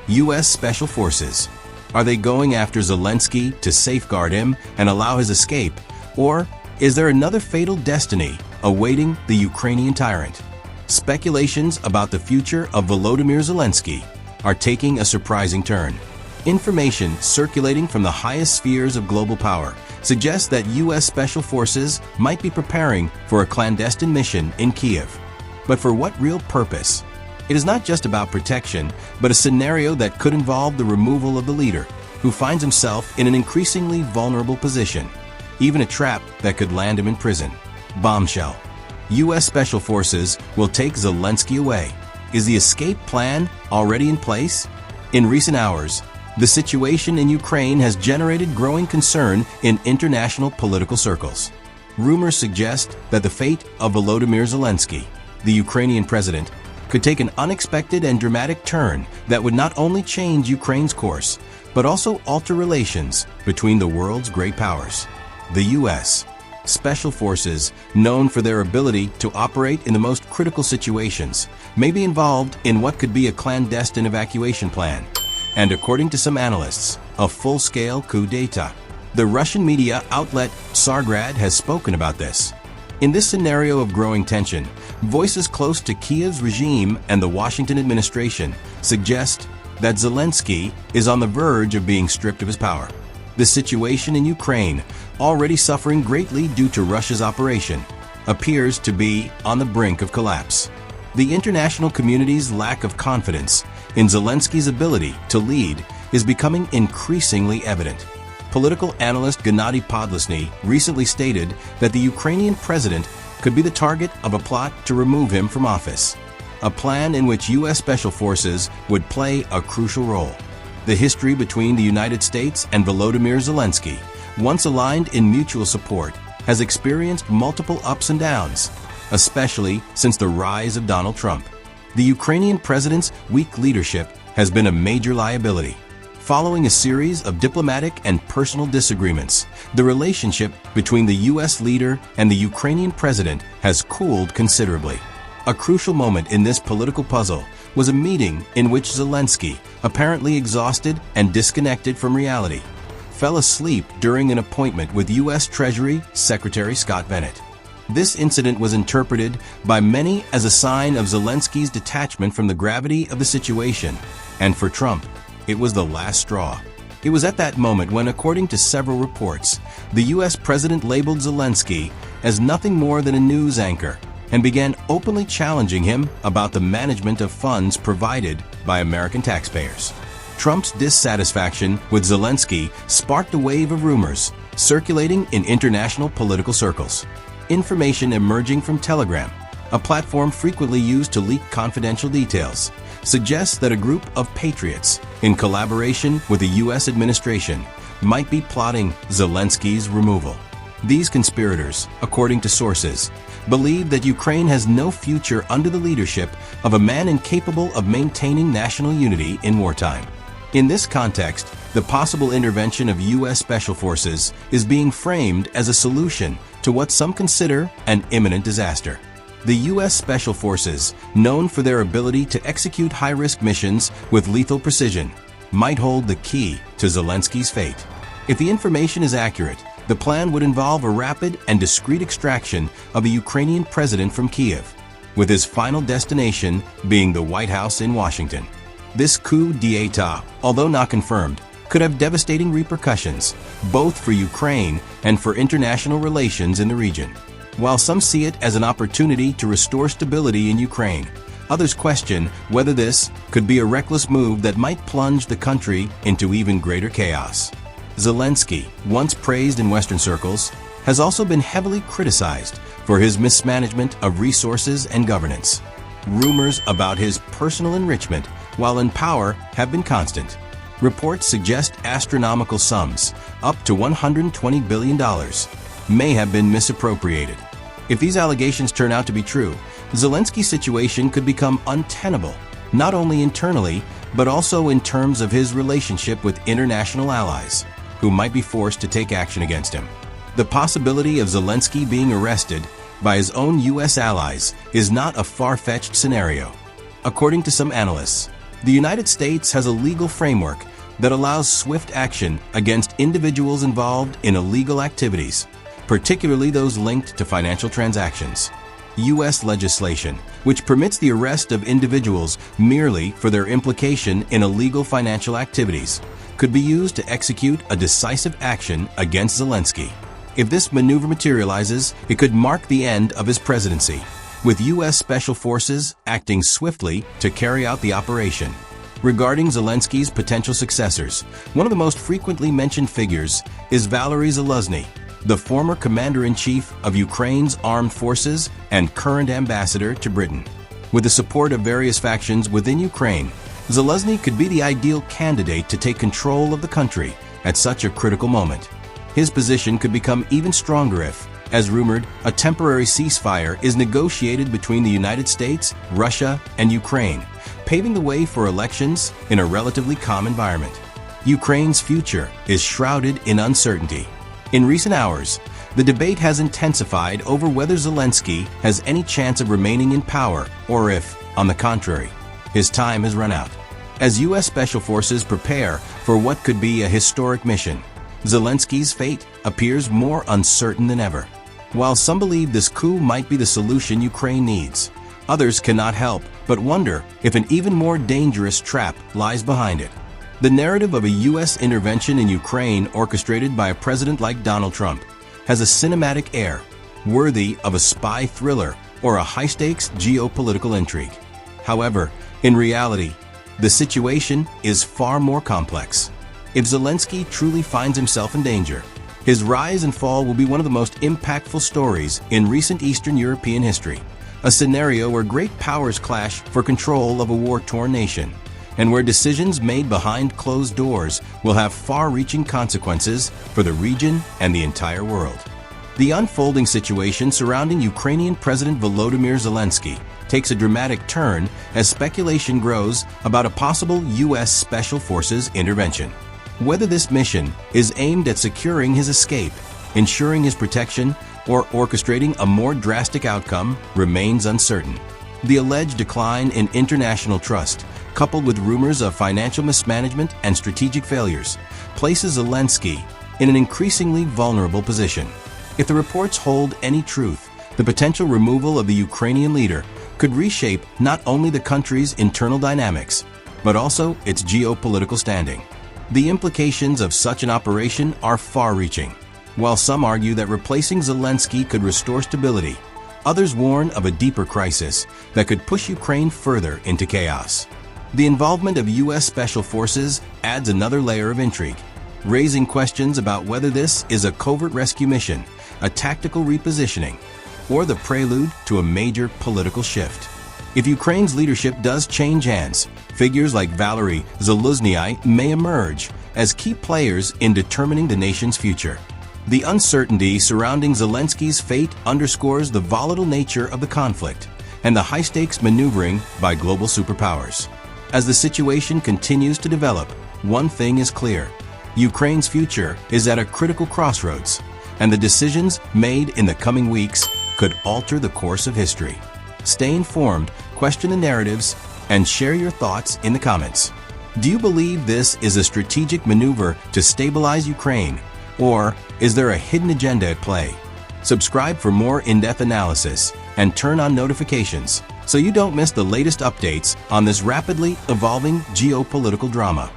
U.S. Special Forces. Are they going after Zelensky to safeguard him and allow his escape? Or is there another fatal destiny awaiting the Ukrainian tyrant? Speculations about the future of Volodymyr Zelensky are taking a surprising turn. Information circulating from the highest spheres of global power suggests that U.S. Special Forces might be preparing for a clandestine mission in Kyiv. But for what real purpose? It is not just about protection, but a scenario that could involve the removal of the leader, who finds himself in an increasingly vulnerable position, even a trap that could land him in prison. Bombshell. U.S. Special Forces will take Zelensky away. Is the escape plan already in place? In recent hours, the situation in Ukraine has generated growing concern in international political circles. Rumors suggest that the fate of Volodymyr Zelensky, the Ukrainian president, could take an unexpected and dramatic turn that would not only change Ukraine's course, but also alter relations between the world's great powers. The U.S. Special Forces, known for their ability to operate in the most critical situations, may be involved in what could be a clandestine evacuation plan, and according to some analysts, a full-scale coup d'etat. The Russian media outlet Tsargrad has spoken about this. In this scenario of growing tension, voices close to Kyiv's regime and the Washington administration suggest that Zelensky is on the verge of being stripped of his power. The situation in Ukraine, already suffering greatly due to Russia's operation, appears to be on the brink of collapse. The international community's lack of confidence in Zelensky's ability to lead is becoming increasingly evident. Political analyst Gennady Podlesny recently stated that the Ukrainian president could be the target of a plot to remove him from office, a plan in which U.S. Special Forces would play a crucial role. The history between the United States and Volodymyr Zelensky, once aligned in mutual support, has experienced multiple ups and downs, especially since the rise of Donald Trump. The Ukrainian president's weak leadership has been a major liability. Following a series of diplomatic and personal disagreements, the relationship between the U.S. leader and the Ukrainian president has cooled considerably. A crucial moment in this political puzzle was a meeting in which Zelensky, apparently exhausted and disconnected from reality, fell asleep during an appointment with U.S. Treasury Secretary Scott Bennett. This incident was interpreted by many as a sign of Zelensky's detachment from the gravity of the situation, and for Trump, it was the last straw. It was at that moment when, according to several reports, the U.S. president labeled Zelensky as nothing more than a news anchor and began openly challenging him about the management of funds provided by American taxpayers. Trump's dissatisfaction with Zelensky sparked a wave of rumors circulating in international political circles. Information emerging from Telegram, a platform frequently used to leak confidential details, suggests that a group of patriots, in collaboration with the U.S. administration, might be plotting Zelensky's removal. These conspirators, according to sources, believe that Ukraine has no future under the leadership of a man incapable of maintaining national unity in wartime. In this context, the possible intervention of U.S. Special Forces is being framed as a solution to what some consider an imminent disaster. The U.S. Special Forces, known for their ability to execute high-risk missions with lethal precision, might hold the key to Zelensky's fate. If the information is accurate, the plan would involve a rapid and discreet extraction of the Ukrainian president from Kyiv, with his final destination being the White House in Washington. This coup d'etat, although not confirmed, could have devastating repercussions, both for Ukraine and for international relations in the region. While some see it as an opportunity to restore stability in Ukraine, others question whether this could be a reckless move that might plunge the country into even greater chaos. Zelensky, once praised in Western circles, has also been heavily criticized for his mismanagement of resources and governance. Rumors about his personal enrichment while in power have been constant. Reports suggest astronomical sums, up to $120 billion, may have been misappropriated. If these allegations turn out to be true, Zelensky's situation could become untenable, not only internally, but also in terms of his relationship with international allies, who might be forced to take action against him. The possibility of Zelensky being arrested by his own U.S. allies is not a far-fetched scenario. According to some analysts, The United States has a legal framework that allows swift action against individuals involved in illegal activities, particularly those linked to financial transactions. U.S. legislation, which permits the arrest of individuals merely for their implication in illegal financial activities, could be used to execute a decisive action against Zelensky. If this maneuver materializes, it could mark the end of his presidency, with U.S. Special Forces acting swiftly to carry out the operation. Regarding Zelensky's potential successors, one of the most frequently mentioned figures is Valery Zelensky, the former commander-in-chief of Ukraine's armed forces and current ambassador to Britain. With the support of various factions within Ukraine, Zelensky could be the ideal candidate to take control of the country at such a critical moment. His position could become even stronger if, as rumored, a temporary ceasefire is negotiated between the United States, Russia, and Ukraine, paving the way for elections in a relatively calm environment. Ukraine's future is shrouded in uncertainty. In recent hours, the debate has intensified over whether Zelensky has any chance of remaining in power or if, on the contrary, his time has run out. As U.S. Special Forces prepare for what could be a historic mission, Zelensky's fate appears more uncertain than ever. While some believe this coup might be the solution Ukraine needs, others cannot help but wonder if an even more dangerous trap lies behind it. The narrative of a U.S. intervention in Ukraine orchestrated by a president like Donald Trump has a cinematic air, worthy of a spy thriller or a high-stakes geopolitical intrigue. However, in reality, the situation is far more complex. If Zelensky truly finds himself in danger, his rise and fall will be one of the most impactful stories in recent Eastern European history, a scenario where great powers clash for control of a war-torn nation, and where decisions made behind closed doors will have far-reaching consequences for the region and the entire world. The unfolding situation surrounding Ukrainian President Volodymyr Zelensky takes a dramatic turn as speculation grows about a possible U.S. Special Forces intervention. Whether this mission is aimed at securing his escape, ensuring his protection, or orchestrating a more drastic outcome remains uncertain. The alleged decline in international trust, coupled with rumors of financial mismanagement and strategic failures, places Zelensky in an increasingly vulnerable position. If the reports hold any truth, the potential removal of the Ukrainian leader could reshape not only the country's internal dynamics, but also its geopolitical standing. The implications of such an operation are far-reaching. While some argue that replacing Zelensky could restore stability, others warn of a deeper crisis that could push Ukraine further into chaos. The involvement of U.S. Special Forces adds another layer of intrigue, raising questions about whether this is a covert rescue mission, a tactical repositioning, or the prelude to a major political shift. If Ukraine's leadership does change hands, figures like Valery Zelensky may emerge as key players in determining the nation's future. The uncertainty surrounding Zelensky's fate underscores the volatile nature of the conflict and the high-stakes maneuvering by global superpowers. As the situation continues to develop, one thing is clear: Ukraine's future is at a critical crossroads, and the decisions made in the coming weeks could alter the course of history. Stay informed, question the narratives, and share your thoughts in the comments. Do you believe this is a strategic maneuver to stabilize Ukraine, or is there a hidden agenda at play? Subscribe for more in-depth analysis and turn on notifications so you don't miss the latest updates on this rapidly evolving geopolitical drama.